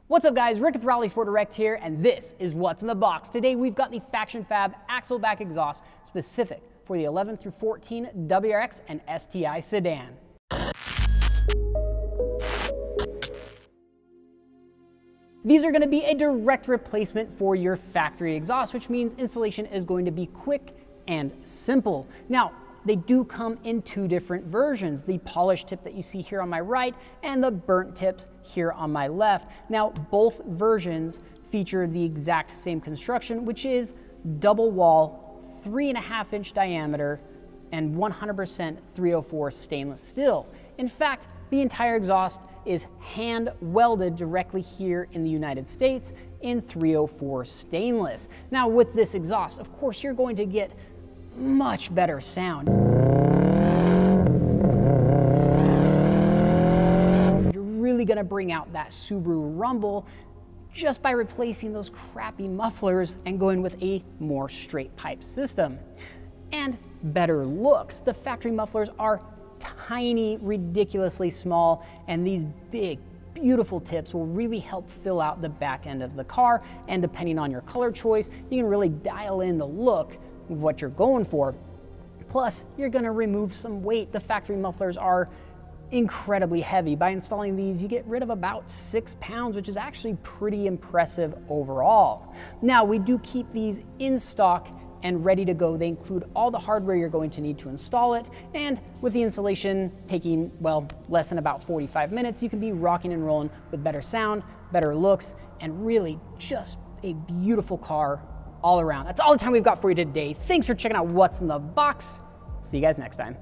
What's up guys, Rick with Rallysport Direct here, and this is What's in the Box. Today we've got the FactionFab Axle Back Exhaust specific for the 11 through 14 WRX and STI Sedan. These are going to be a direct replacement for your factory exhaust, which means installation is going to be quick and simple. Now, they do come in two different versions, the polished tip that you see here on my right and the burnt tips here on my left. Now, both versions feature the exact same construction, which is double wall, 3.5-inch diameter, and 100% 304 stainless steel. In fact, the entire exhaust is hand welded directly here in the United States in 304 stainless. Now, with this exhaust, of course, you're going to get much better sound. You're really gonna bring out that Subaru rumble just by replacing those crappy mufflers and going with a more straight pipe system. And better looks. The factory mufflers are tiny, ridiculously small, and these big, beautiful tips will really help fill out the back end of the car, and depending on your color choice, you can really dial in the look of what you're going for. Plus, you're gonna remove some weight. The factory mufflers are incredibly heavy. By installing these, you get rid of about 6 pounds, which is actually pretty impressive overall. Now, we do keep these in stock and ready to go. They include all the hardware you're going to need to install it, and with the installation taking, well, less than about 45 minutes, you can be rocking and rolling with better sound, better looks, and really just a beautiful car all around. That's all the time we've got for you today. Thanks for checking out What's in the Box. See you guys next time.